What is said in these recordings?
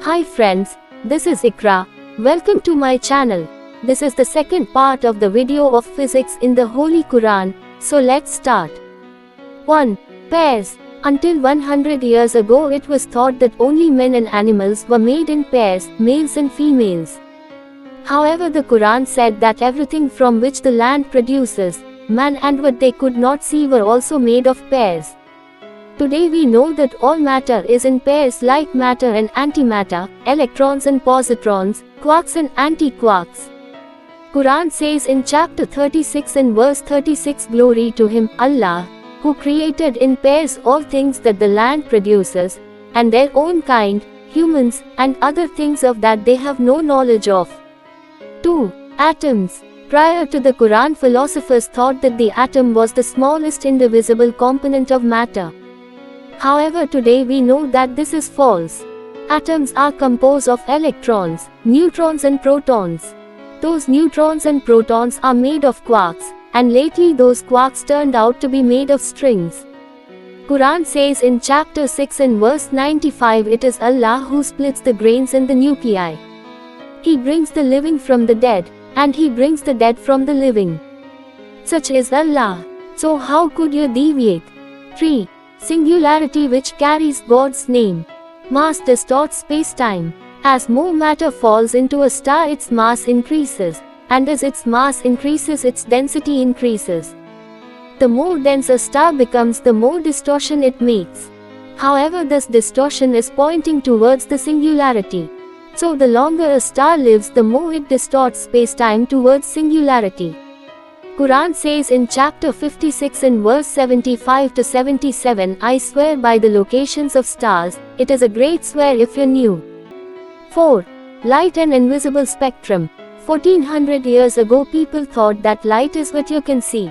Hi friends, this is Ikra. Welcome to my channel. This is the second part of the video of physics in the Holy Quran, so let's start. 1. Pairs. Until 100 years ago it was thought that only men and animals were made in pairs, males and females. However, the Quran said that everything from which the land produces, man and what they could not see were also made of pairs. Today we know that all matter is in pairs like matter and antimatter, electrons and positrons, quarks and anti-quarks. Quran says in chapter 36 and verse 36, Glory to Him, Allah, who created in pairs all things that the land produces, and their own kind, humans, and other things of that they have no knowledge of. 2. Atoms. Prior to the Quran, philosophers thought that the atom was the smallest indivisible component of matter. However, today we know that this is false. Atoms are composed of electrons, neutrons and protons. Those neutrons and protons are made of quarks, and lately those quarks turned out to be made of strings. Quran says in chapter 6 and verse 95, it is Allah who splits the grains and the nuclei. He brings the living from the dead, and He brings the dead from the living. Such is Allah. So how could you deviate? 3. Singularity, which carries God's name. Mass distorts space-time. As more matter falls into a star, its mass increases, and as its mass increases, its density increases. The more dense a star becomes, the more distortion it makes. However, this distortion is pointing towards the singularity. So the longer a star lives, the more it distorts space-time towards singularity. Quran says in chapter 56 and verse 75 to 77, I swear by the locations of stars, it is a great swear if you knew. 4. Light and invisible spectrum. 1400 years ago people thought that light is what you can see.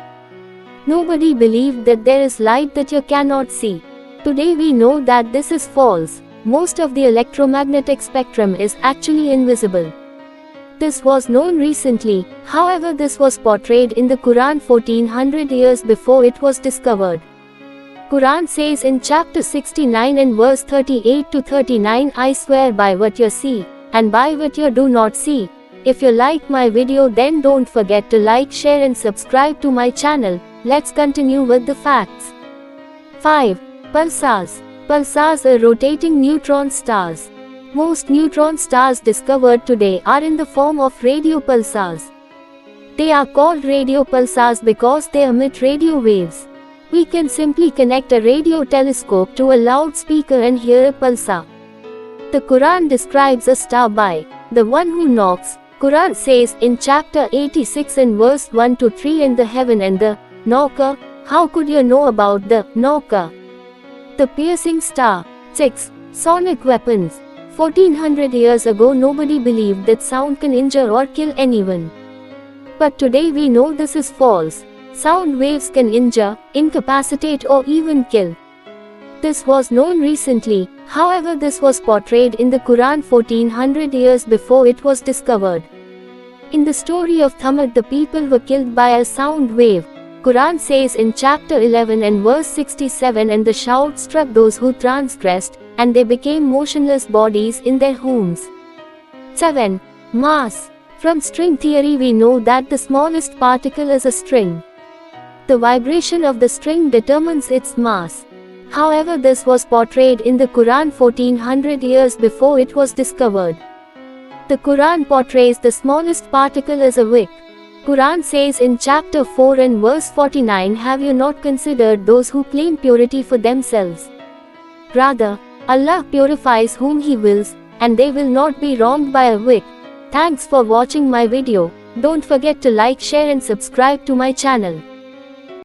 Nobody believed that there is light that you cannot see. Today we know that this is false. Most of the electromagnetic spectrum is actually invisible. This was known recently, however this was portrayed in the Quran 1400 years before it was discovered. Quran says in chapter 69 and verse 38 to 39, I swear by what you see, and by what you do not see. If you like my video, then don't forget to like, share and subscribe to my channel. Let's continue with the facts. 5. Pulsars. Pulsars are rotating neutron stars. Most neutron stars discovered today are in the form of radio pulsars. They are called radio pulsars because they emit radio waves. We can simply connect a radio telescope to a loudspeaker and hear a pulsar. The Quran describes a star by the one who knocks. Quran says in chapter 86 and verse 1 to 3, in the heaven and the knocker. How could you know about the knocker? The piercing star. 6. Sonic weapons. 1400 years ago nobody believed that sound can injure or kill anyone. But today we know this is false. Sound waves can injure, incapacitate or even kill. This was known recently, however this was portrayed in the Quran 1400 years before it was discovered. In the story of Thamud, the people were killed by a sound wave. Quran says in chapter 11 and verse 67, and the shout struck those who transgressed, and they became motionless bodies in their homes. 7. Mass. From string theory we know that the smallest particle is a string. The vibration of the string determines its mass. However, this was portrayed in the Quran 1400 years before it was discovered. The Quran portrays the smallest particle as a wick. Quran says in chapter 4 and verse 49, have you not considered those who claim purity for themselves? Rather, Allah purifies whom He wills, and they will not be wronged by a wick. Thanks for watching my video. Don't forget to like, share and subscribe to my channel.